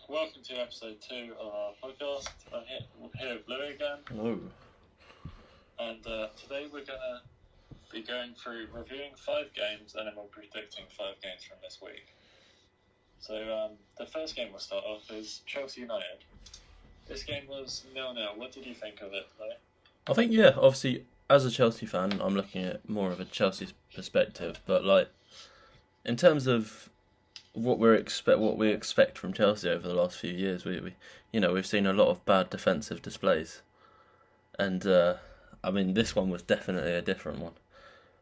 Welcome to episode 2 of our podcast. I'm here with Louis again. Hello. And today we're going to be going through reviewing 5 games and then we're predicting 5 games from this week. So the first game we'll start off is Chelsea United. This game was 0-0. What did you think of it, Louis? I think, yeah, obviously, as a Chelsea fan, I'm looking at more of a Chelsea perspective. But, like, in terms of what we expect from Chelsea over the last few years, we've seen a lot of bad defensive displays, and this one was definitely a different one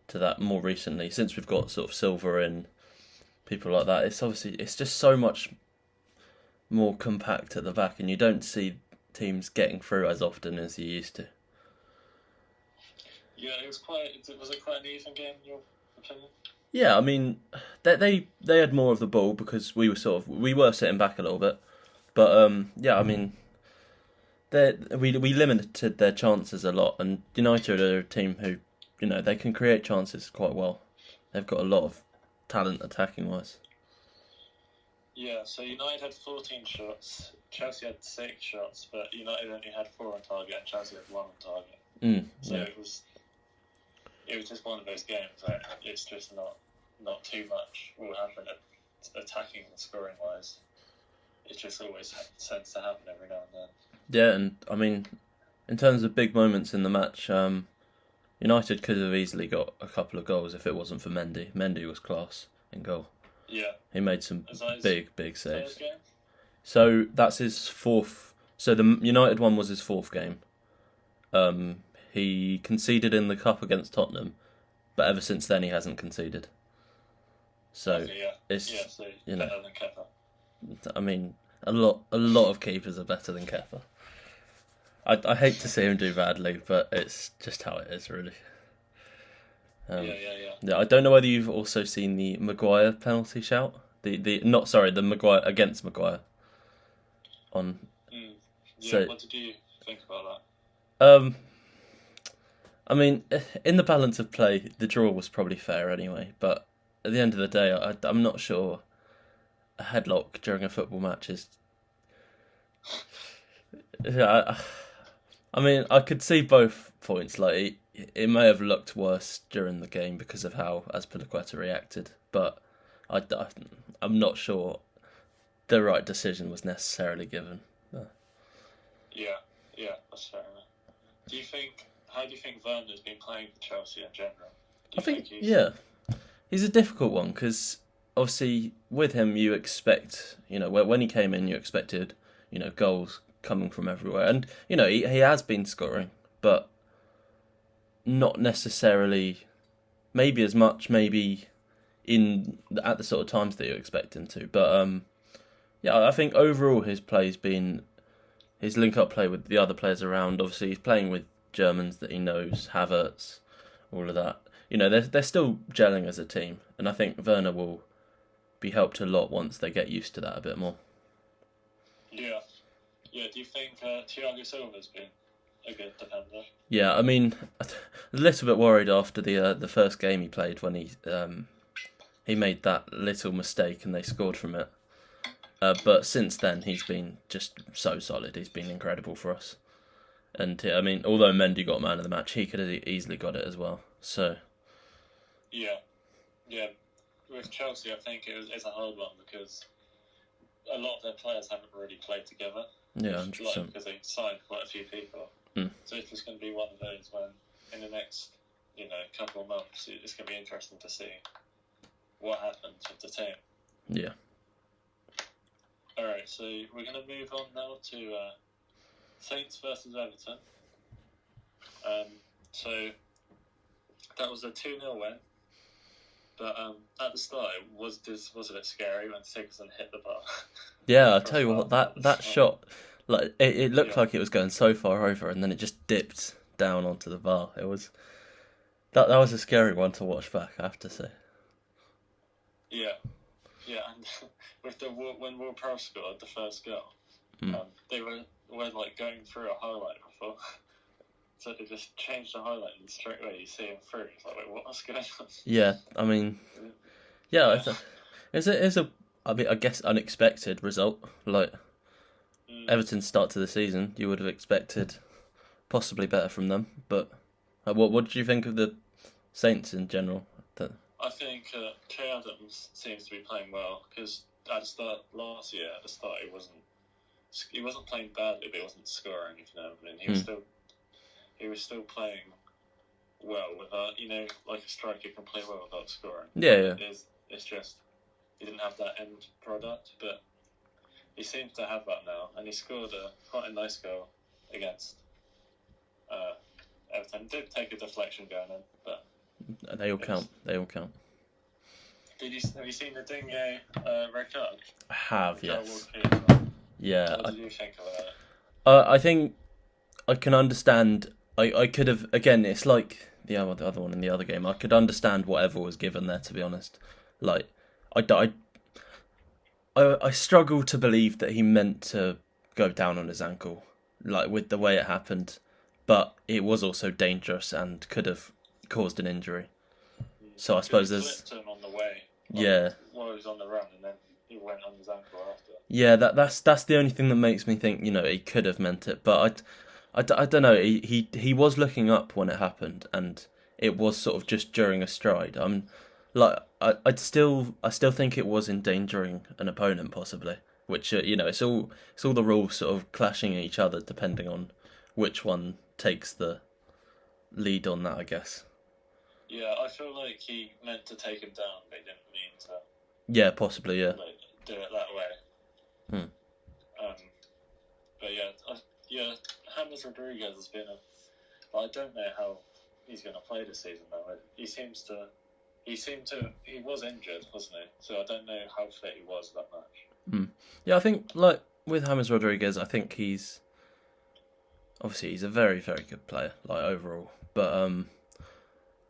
to that more recently. Since we've got sort of Silva and people like that, it's just so much more compact at the back, and you don't see teams getting through as often as you used to. Yeah, was it quite an even game in your opinion? Yeah, I mean, they had more of the ball because we were sitting back a little bit, but we limited their chances a lot, and United are a team who, they can create chances quite well. They've got a lot of talent attacking wise. Yeah, so United had 14 shots, Chelsea had 6 shots, but United only had 4 on target and Chelsea had 1 on target. It was just one of those games where it's just not too much will happen attacking and scoring wise. It just always tends to happen every now and then. Yeah, and I mean, in terms of big moments in the match, United could have easily got a couple of goals if it wasn't for Mendy. Mendy was class in goal. Yeah. He made some big saves. Game? So that's his fourth. So the United one was his fourth game. He conceded in the cup against Tottenham, but ever since then he hasn't conceded. So it's so better than Kepa. I mean, a lot of keepers are better than Kepa. I hate to see him do badly, but it's just how it is, really. Yeah, I don't know whether you've also seen the Maguire penalty shout. The Maguire against Maguire. What did you think about that? I mean, in the balance of play, the draw was probably fair anyway, but at the end of the day, I'm not sure a headlock during a football match is... Yeah, I mean, I could see both points. Like, it may have looked worse during the game because of how Azpilicueta reacted, but I'm not sure the right decision was necessarily given. Yeah, that's fair enough. How do you think Werner's been playing for Chelsea in general? He's a difficult one because obviously with him you expect, when he came in you expected, goals coming from everywhere, and he has been scoring, but not necessarily, maybe as much, maybe at the sort of times that you expect him to. But I think overall his play's been his link-up play with the other players around. Obviously he's playing with Germans that he knows, Havertz, all of that. They're still gelling as a team, and I think Werner will be helped a lot once they get used to that a bit more. Yeah. Do you think Thiago Silva's been a good defender? Yeah, I mean, I was a little bit worried after the first game he played when he made that little mistake and they scored from it. But since then, he's been just so solid. He's been incredible for us. And I mean, although Mendy got man of the match, he could have easily got it as well. So. Yeah. With Chelsea, I think it's a hard one because a lot of their players haven't really played together. Yeah, 100%. Because they signed quite a few people. So it's just going to be one of those when, in the next, couple of months, it's going to be interesting to see what happens with the team. Yeah. All right, so we're going to move on now to Saints versus Everton. So that was a 2-0 win. But at the start, was a bit scary when Sigurdsson hit the bar. Yeah, I tell you what, that shot, like it looked like it was going so far over, and then it just dipped down onto the bar. It was that was a scary one to watch back, I have to say. Yeah, and with when Ward-Prowse scored the first goal, they were like going through a highlight before. So they just changed the highlight and straight away you see him through. It's like, wait, what's going on? Yeah, I mean, it's a I guess unexpected result. Like, Everton's start to the season, you would have expected possibly better from them. But what did you think of the Saints in general? I think Kay Adams seems to be playing well, because at the start last year, he wasn't playing badly, but he wasn't scoring. If you know what I mean, he was still playing well without, like a striker can play well without scoring. Yeah. It's just he didn't have that end product, but he seems to have that now, and he scored quite a nice goal against Everton. Did take a deflection going in, but they all count. They all count. Have you seen the Dingo red card? I have, yes. Yeah. What did you think about it? I think I can understand. I could have, again, it's like the other one in the other game. I could understand whatever was given there, to be honest. Like, I struggle to believe that he meant to go down on his ankle, like with the way it happened. But it was also dangerous and could have caused an injury. So I suppose there's... He flipped him on the way. While he was on the run, and then he went on his ankle after. Yeah, that's the only thing that makes me think, he could have meant it. But I don't know. He was looking up when it happened, and it was sort of just during a stride. I still think it was endangering an opponent possibly, which it's all the rules sort of clashing at each other depending on which one takes the lead on that, I guess. Yeah, I feel like he meant to take him down, but he didn't mean to. Yeah, possibly, yeah. Like, do it that way. But yeah, James Rodriguez has been I don't know how he's going to play this season though. He was injured, wasn't he? So I don't know how fit he was that much. Yeah, I think like with James Rodriguez, I think he's a very, very good player, like overall. But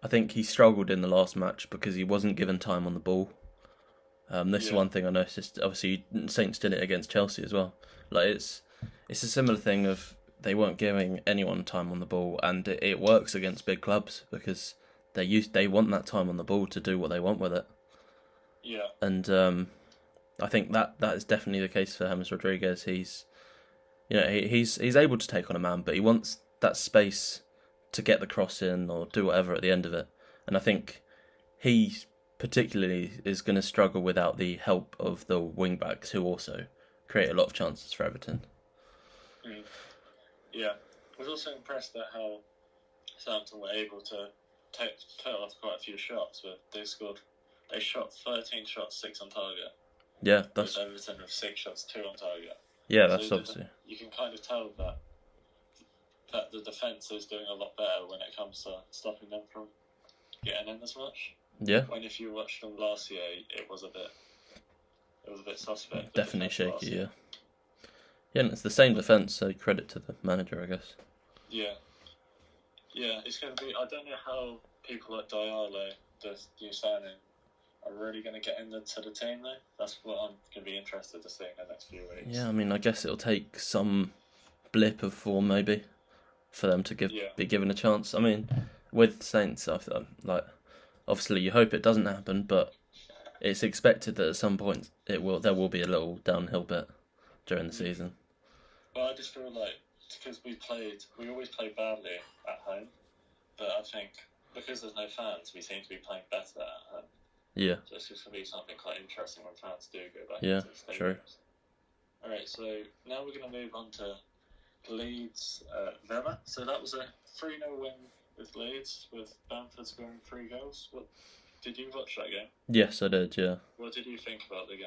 I think he struggled in the last match because he wasn't given time on the ball. This is one thing I noticed. Obviously, Saints did it against Chelsea as well. Like it's a similar thing of they weren't giving anyone time on the ball, and it works against big clubs because they want that time on the ball to do what they want with it. Yeah. And I think that is definitely the case for James Rodriguez. He's able to take on a man, but he wants that space to get the cross in or do whatever at the end of it. And I think he particularly is going to struggle without the help of the wing backs, who also create a lot of chances for Everton. Yeah, I was also impressed at how Southampton were able to cut off quite a few shots, but they shot 13 shots, 6 on target. Yeah, that's Everton with 6 shots, 2 on target. Yeah, that's obviously. You can kind of tell that the defence is doing a lot better when it comes to stopping them from getting in as much. Yeah. When if you watched them last year, it was a bit suspect. Definitely shaky, yeah. Yeah, and it's the same defence, so credit to the manager, I guess. Yeah. Yeah, it's going to be... I don't know how people like Diallo, the new signing, are really going to get into the team, though. That's what I'm going to be interested to see in the next few weeks. Yeah, I mean, I guess it'll take some blip of form, maybe, for them to be given a chance. I mean, with Saints, obviously you hope it doesn't happen, but it's expected that at some point there will be a little downhill bit during the season. Well, I just feel like because we always play badly at home, but I think because there's no fans, we seem to be playing better at home. Yeah. So it's just going to be something quite interesting when fans do go back into the stadiums. True. Alright, so now we're going to move on to Leeds Villa. So that was a 3-0 win with Leeds, with Bamford scoring 3 goals. Did you watch that game? Yes, I did, yeah. What did you think about the game?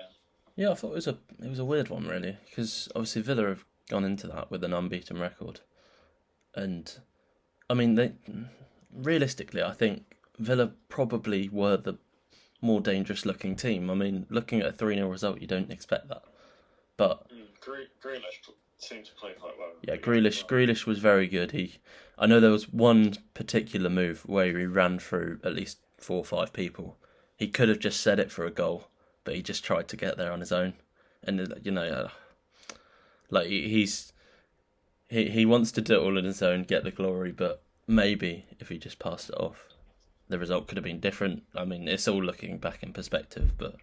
Yeah, I thought it was a weird one, really, because obviously Villa have gone into that with an unbeaten record. And, I mean, realistically, I think Villa probably were the more dangerous-looking team. I mean, looking at a 3-0 result, you don't expect that. But Grealish seemed to play quite well. Yeah, Grealish was very good. I know there was one particular move where he ran through at least 4 or 5 people. He could have just set it for a goal, but he just tried to get there on his own. And he wants to do it all on his own, get the glory, but maybe if he just passed it off, the result could have been different. I mean, it's all looking back in perspective, but...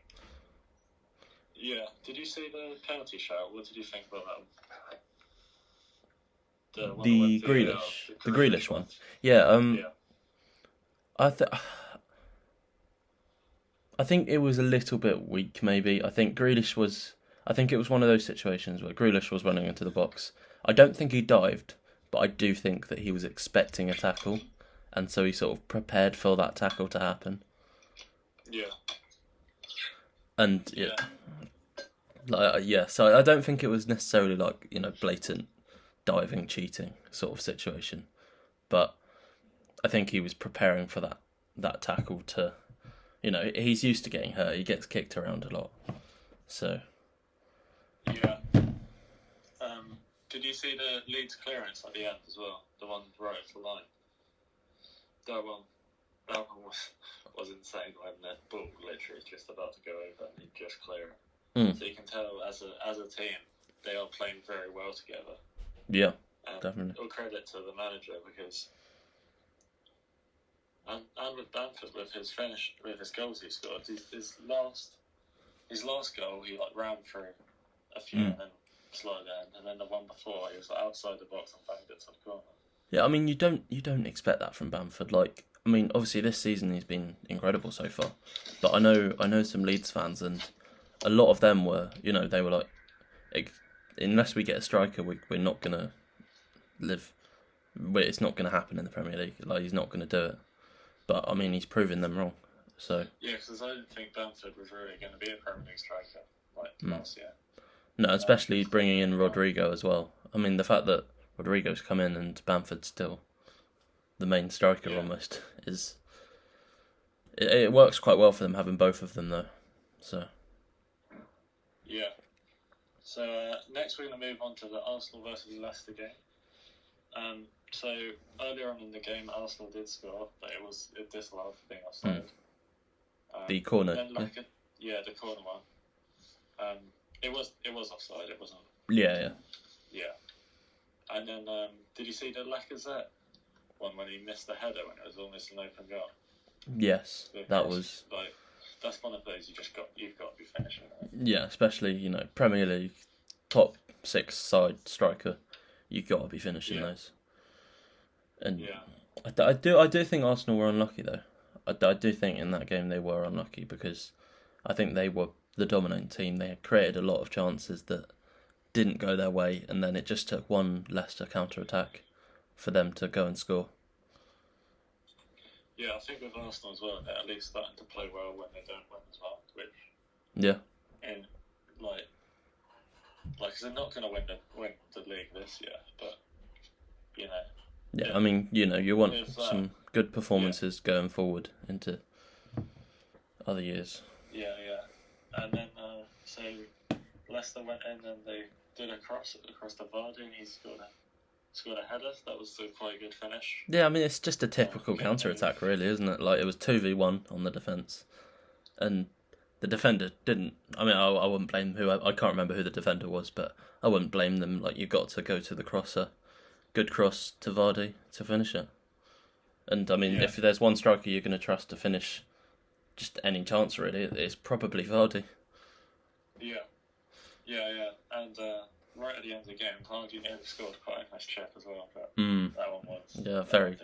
Yeah. Did you see the penalty shout? What did you think about that? The Grealish one. Yeah. I think it was a little bit weak, maybe. I think it was one of those situations where Grealish was running into the box. I don't think he dived, but I do think that he was expecting a tackle, and so he sort of prepared for that tackle to happen. Yeah. And so I don't think it was necessarily like, blatant diving, cheating sort of situation, but I think he was preparing for that tackle to, he's used to getting hurt. He gets kicked around a lot, so. Yeah. Did you see the Leeds clearance at the end as well? The one right off the line. That one was insane when the ball literally just about to go over and he just clear it. So you can tell as a team they are playing very well together. Yeah, definitely. All credit to the manager because and with Bamford with his finish with his goals he scored, his last goal he ran through a few and then slowed down, and then the one before he was outside the box and banged it to the corner. Yeah, I mean you don't expect that from Bamford. Like, I mean, obviously this season he's been incredible so far, but I know some Leeds fans, and a lot of them were, they were like, unless we get a striker, we're not gonna live. It's not gonna happen in the Premier League. Like, he's not gonna do it. But I mean, he's proven them wrong. So yeah, because I didn't think Bamford was really going to be a Premier League striker last year. No, especially bringing in Rodrigo as well. I mean, the fact that Rodrigo's come in and Bamford's still the main striker almost is. It works quite well for them having both of them though. So. Yeah. So next we're going to move on to the Arsenal versus Leicester game. So earlier on in the game, Arsenal did score, but it disallowed for being offside. The corner. The corner one. It was offside. It wasn't. Yeah. And then did you see the Lacazette one when he missed the header when it was almost an open goal? Yes, that was that's one of those you've got to be finishing. Yeah, especially Premier League top 6 side striker, you've got to be finishing those. And I do think Arsenal were unlucky though. I do think in that game they were unlucky because I think they were the dominant team. They had created a lot of chances that didn't go their way, and then it just took one Leicester counter-attack for them to go and score. Yeah, I think with Arsenal as well, they're at least starting to play well when they don't win as well, which... Yeah. And, cause they're not going to win the league this year, but, Yeah, I mean, you want some good performances going forward into other years. Yeah. And then, so Leicester went in and they did a cross to Vardy and he scored a header. That was quite a good finish. Yeah, I mean, it's just a typical counter-attack, really, isn't it? Like, it was 2v1 on the defence. And the defender didn't... I mean, I wouldn't blame I can't remember who the defender was, but I wouldn't blame them. Like, you've got to go to the crosser. Good cross to Vardy to finish it. And, I mean, if there's one striker you're going to trust to finish just any chance, really, it's probably Vardy. Yeah. And right at the end of the game, Vardy nearly scored quite a nice chip as well, but that one was... Yeah, very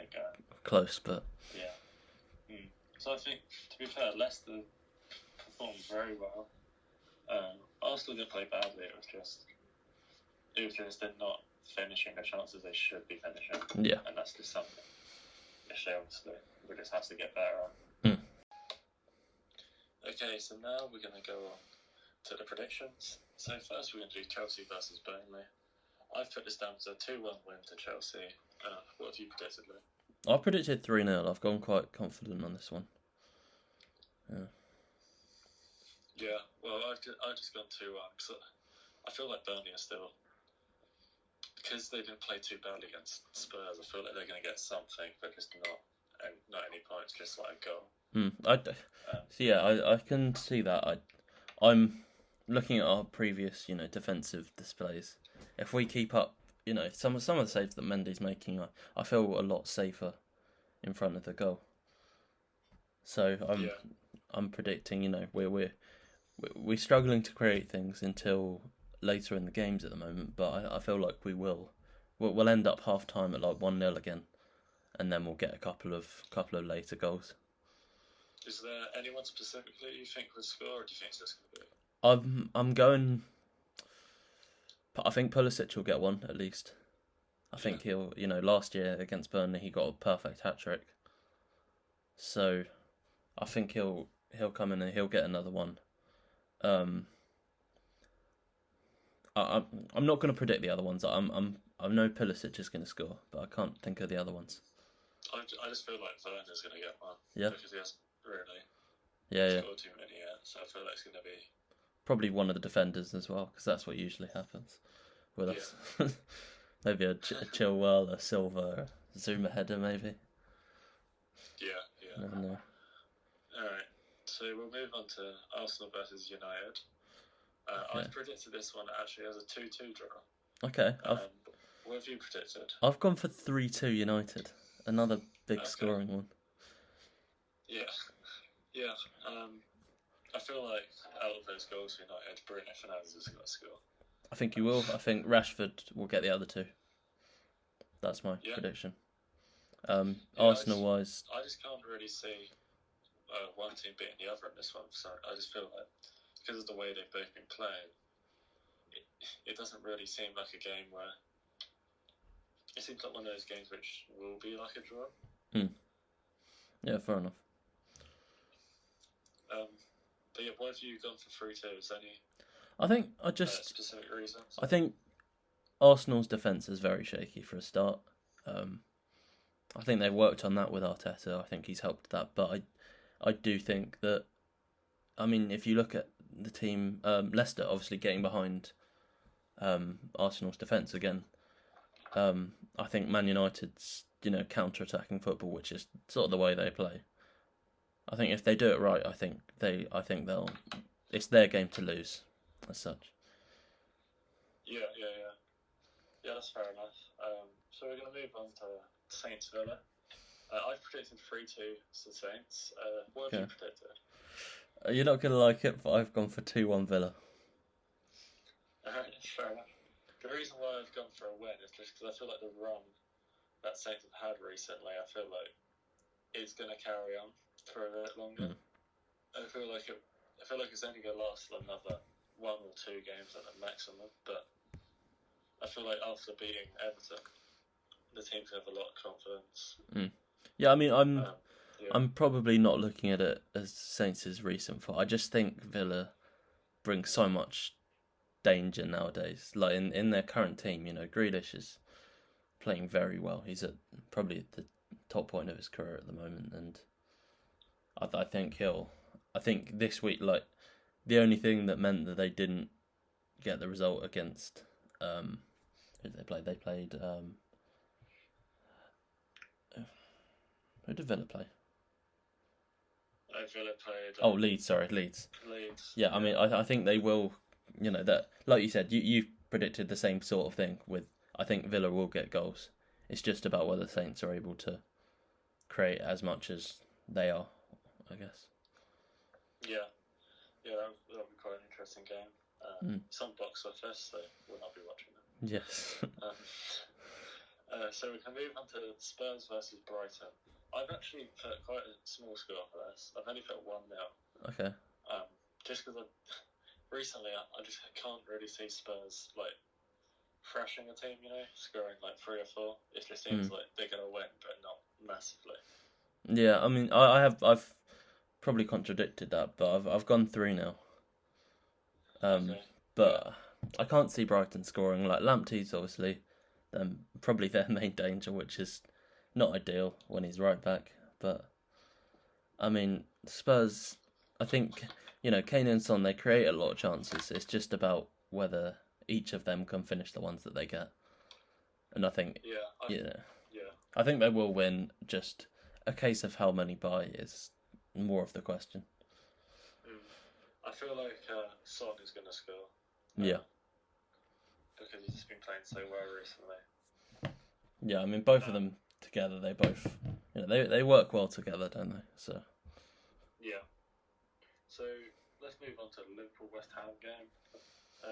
close, but... Yeah. So I think, to be fair, Leicester performed very well. Arsenal didn't play badly, it was just they're not finishing the chances they should be finishing. Yeah. And that's just something obviously we just have to get better on. Okay, so now we're going to go on to the predictions. So first we're going to do Chelsea versus Burnley. I've put this down as a 2-1 win to Chelsea. What have you predicted, Lou? I predicted 3-0. I've gone quite confident on this one. Yeah, well, I've just gone 2-1 because I feel like Burnley are still... Because they didn't play too badly against Spurs, I feel like they're going to get something, but just not any points, just like a goal. I can see that. I'm looking at our previous, defensive displays. If we keep up, some of the saves that Mendy's making, I feel a lot safer in front of the goal. So I'm predicting, we're struggling to create things until later in the games at the moment, but I feel like we will we'll end up half time at like 1-0 again, and then we'll get a couple of later goals. Is there anyone specifically you think would score, or do you think it's just going to be? I'm going. I think Pulisic will get one at least. I think he'll. Last year against Burnley, he got a perfect hat trick. So, I think he'll come in and he'll get another one. I'm not going to predict the other ones. I know Pulisic is going to score, but I can't think of the other ones. I just feel like Werner's going to get one. Yeah. Because he hasn't really scored too many yet, so I feel like it's going to be... Probably one of the defenders as well, because that's what usually happens with us. Maybe a Chilwell, a Silva, a Zuma header maybe. Yeah. Never know. Alright, so we'll move on to Arsenal versus United. Okay. I've predicted this one actually as a 2-2 draw. Okay. What have you predicted? I've gone for 3-2 United. Another big scoring one. Yeah. I feel like out of those goals for United, Bruno Fernandes has got to score. I think he will. I think Rashford will get the other two. That's my prediction. Arsenal-wise... I just can't really see one team beating the other in this one. So I just feel like, because of the way they've both been playing, it doesn't really seem like a game where... It seems like one of those games which will be like a draw. Yeah, fair enough. But yeah, why have you gone for 3-2? Is there any specific reasons? I think Arsenal's defence is very shaky for a start. I think they've worked on that with Arteta. I think he's helped that. But I do think that, if you look at the team, Leicester obviously getting behind Arsenal's defence again. I think Man United's counter-attacking football, which is sort of the way they play. I think if they do it right, I think they'll. It's their game to lose, as such. Yeah, that's fair enough. So we're going to move on to Saints Villa. I've predicted 3-2 to Saints. What have you predicted? You're not going to like it, but I've gone for 2-1 Villa. Fair enough. The reason why I've gone for a win is just because I feel like the run that Saints have had recently, I feel like it's going to carry on for a bit longer. I feel like it's only going to last another 1 or 2 games at the maximum. But I feel like after beating Everton, the team's going to have a lot of confidence. Yeah, I'm probably not looking at it as Saints' recent form. I just think Villa brings so much danger nowadays. Like in their current team, Grealish is playing very well. He's at probably the top point of his career at the moment, and I think this week, like, the only thing that meant that they didn't get the result against who did they play? They played who did Villa play? Villa played Leeds. Sorry, Leeds. Yeah, I think they will. That, like you said, you predicted the same sort of thing with. I think Villa will get goals. It's just about whether Saints are able to create as much as they are, I guess. Yeah, that'll be quite an interesting game. It's on box office, so we'll not be watching it. Yes. So we can move on to Spurs versus Brighton. I've actually put quite a small score for this. I've only put 1-0. Okay. Just because recently I just can't really see Spurs like thrashing a team, scoring like 3 or 4. It just seems like they're gonna win, but not massively. Yeah, I've probably contradicted that, but I've gone 3 now. But I can't see Brighton scoring. Like Lamptey's obviously probably their main danger, which is not ideal when he's right back. But Spurs, I think, Kane and Son, they create a lot of chances. It's just about whether each of them can finish the ones that they get. And I think, I think they will win. Just a case of how many by is more of the question. I feel like Son is going to score. Yeah. Because he's just been playing so well recently. Yeah, both of them together, they both, they work well together, don't they? So. Yeah. So let's move on to the Liverpool West Ham game.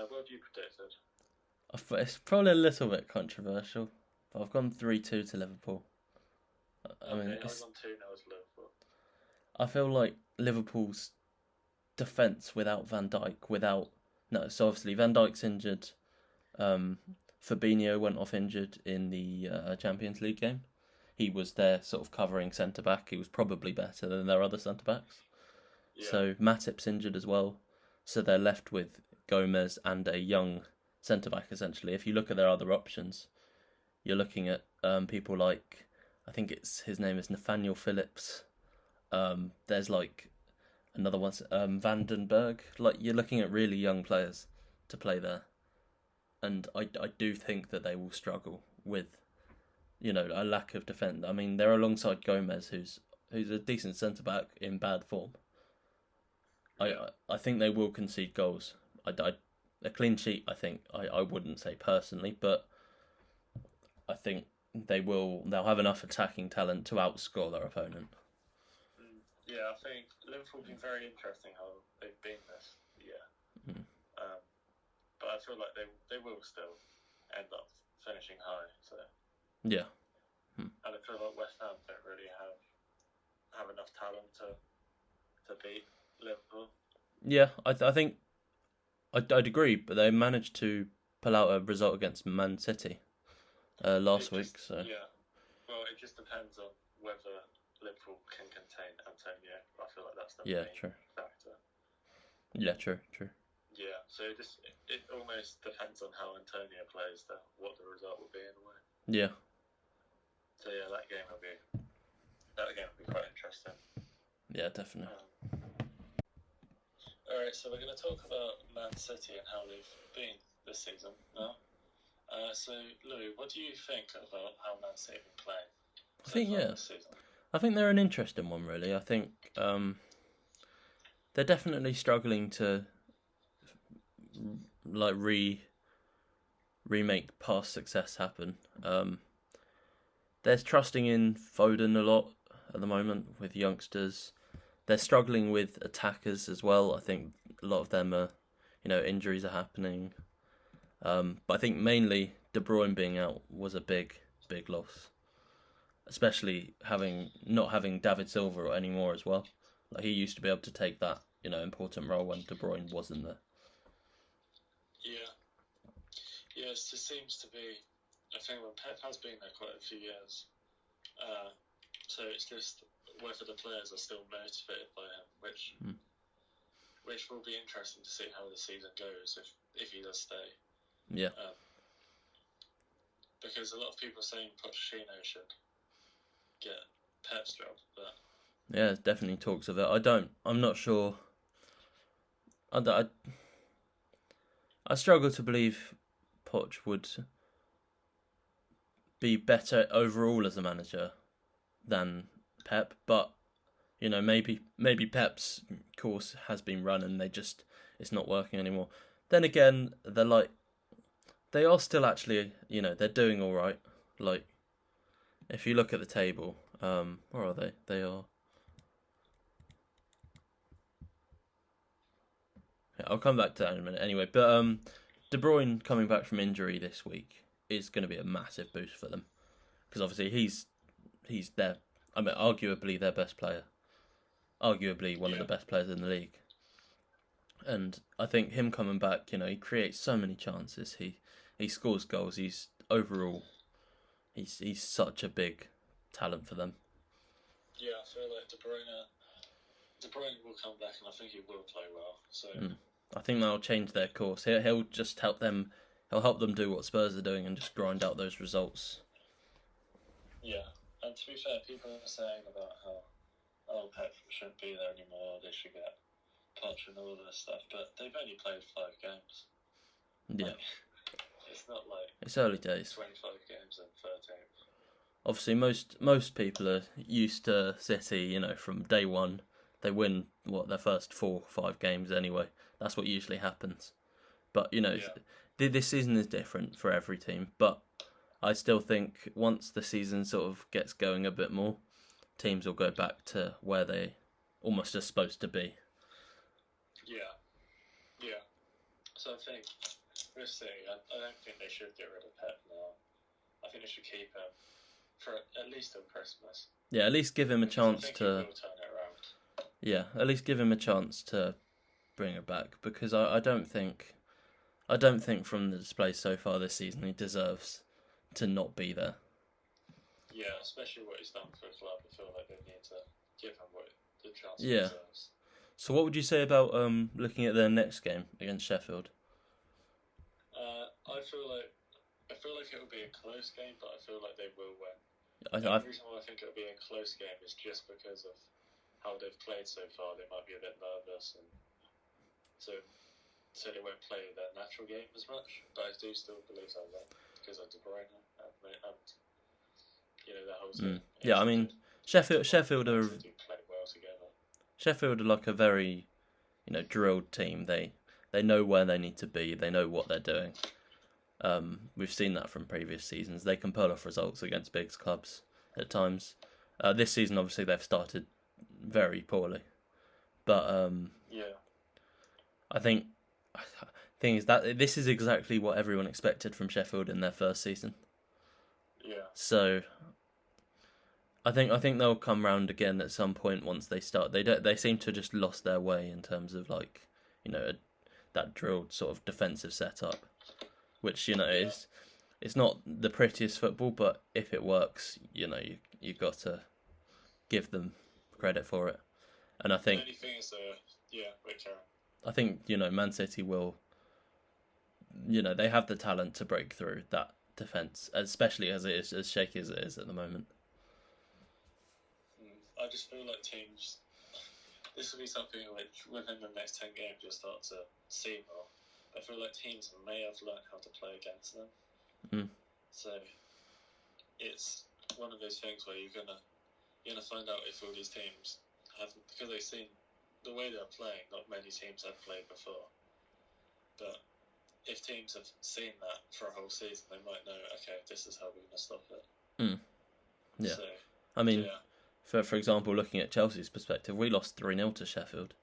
What have you predicted? It's probably a little bit controversial, but I've gone 3-2 to Liverpool. I mean, I've gone 2-0 to Liverpool. I feel like Liverpool's defence without Van Dijk, so obviously Van Dijk's injured. Fabinho went off injured in the Champions League game. He was their sort of covering centre back. He was probably better than their other centre backs. Yeah. So Matip's injured as well. So they're left with Gomez and a young centre back essentially. If you look at their other options, you're looking at people like, I think his name is Nathaniel Phillips. There's like another one, Vandenberg. Like, you're looking at really young players to play there, and I do think that they will struggle with, a lack of defence. I mean, they're alongside Gomez, who's a decent centre back in bad form. Yeah. I think they will concede goals. A clean sheet, I think. I wouldn't say personally, but I think they'll have enough attacking talent to outscore their opponent. Yeah, I think Liverpool have been very interesting how they've been this year. But I feel like they will still end up finishing high. So yeah. And I feel like West Ham don't really have enough talent to beat Liverpool. Yeah, I think I'd agree, but they managed to pull out a result against Man City last week. So yeah, well, it just depends on whether Liverpool can contain Antonio. I feel like that's the main factor. Yeah, true. Yeah, so it almost depends on how Antonio plays, what the result will be in a way. Yeah. So yeah, that game will be quite interesting. Yeah, definitely. All right, so we're going to talk about Man City and how they've been this season now. So Lou, what do you think about how Man City have been playing this season? I think they're an interesting one, really. I think they're definitely struggling to remake past success happen. They're trusting in Foden a lot at the moment with youngsters. They're struggling with attackers as well. I think a lot of them are, injuries are happening. But I think mainly De Bruyne being out was a big loss. Especially not having David Silva anymore as well. Like, he used to be able to take that, important role when De Bruyne wasn't there. Yeah. Yeah, it just seems to be a thing when Pep has been there quite a few years. So it's just whether the players are still motivated by him, which will be interesting to see how the season goes if he does stay. Yeah. Because a lot of people are saying Pochettino should get Pep's job, but yeah, definitely talks of it. I'm not sure. I struggle to believe Poch would be better overall as a manager than Pep, but maybe Pep's course has been run and it's not working anymore. Then again, they are still actually, they're doing all right. Like, if you look at the table, where are they? They are. Yeah, I'll come back to that in a minute. Anyway, but De Bruyne coming back from injury this week is going to be a massive boost for them, because obviously he's their, arguably their best player, arguably one of the best players in the league. And I think him coming back, he creates so many chances. He scores goals. He's such a big talent for them. Yeah, I feel like De Bruyne will come back, and I think he will play well. So I think that'll change their course. He'll just help them. He'll help them do what Spurs are doing and just grind out those results. Yeah, and to be fair, people are saying about how Pep shouldn't be there anymore. They should get Poch and all this stuff, but they've only played 5 games. Yeah. It's not like it's early days. 25 games and 13. Obviously, most people are used to City. From day one, they win their first 4 or 5 games anyway. That's what usually happens. But this season is different for every team. But I still think once the season sort of gets going a bit more, teams will go back to where they almost are supposed to be. Yeah. So I think We'll see. I don't think they should get rid of Pep now. I think they should keep him for at least till Christmas. Yeah, at least give him a chance I think to. he will turn it around. Yeah, at least give him a chance to bring it back, because I don't think from the display so far this season he deserves to not be there. Yeah, especially what he's done for the club. I feel like they need to give him the chance he Yeah. deserves. So what would you say about looking at their next game against Sheffield? I feel like it will be a close game, but I feel like they will win. The reason why I think it'll be a close game is just because of how they've played so far. They might be a bit nervous, and so they won't play their natural game as much. But I do still believe they'll win because of De Bruyne and their whole team. Yeah, I mean Sheffield are They do play well together. Sheffield are like a very drilled team. They know where they need to be. They know what they're doing. We've seen that from previous seasons. They can pull off results against big clubs at times. This season, obviously, they've started very poorly, but I think thing is that this is exactly what everyone expected from Sheffield in their first season. Yeah. So I think they'll come round again at some point once they start. They seem to have just lost their way in terms of that drilled sort of defensive setup, which is it's not the prettiest football, but if it works, you've got to give them credit for it. And I think the only thing is, I think Man City will. They have the talent to break through that defence, especially as it is as shaky as it is at the moment. I just feel like teams. This will be something which within the next 10 games you'll start to see more. I feel like teams may have learned how to play against them. So it's one of those things where you're gonna find out if all these teams have, because they've seen the way they're playing. Not many teams have played before, but if teams have seen that for a whole season, they might know. Okay, this is how we're gonna stop it. Yeah, so, I mean. For example, looking at Chelsea's perspective, we lost 3-0 to Sheffield.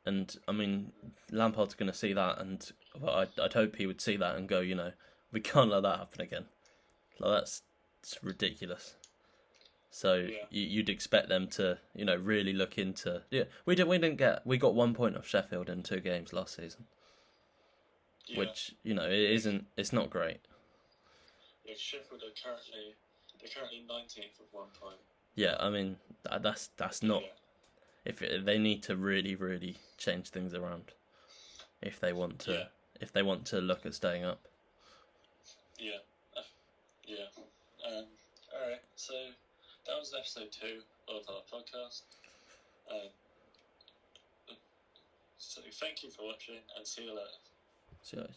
And, I mean, Lampard's going to see that, and I'd hope he would see that and go, we can't let that happen again. It's ridiculous. So you'd expect them to, really look into... Yeah, we got 1 point off Sheffield in 2 games last season. Yeah. Which, it's not great. Yeah, Sheffield are currently 19th with 1 point. Yeah, I mean that's not. If they need to really, really change things around, if they want to look at staying up. Yeah. All right. So that was episode 2 of our podcast. So thank you for watching, and see you later. See you later.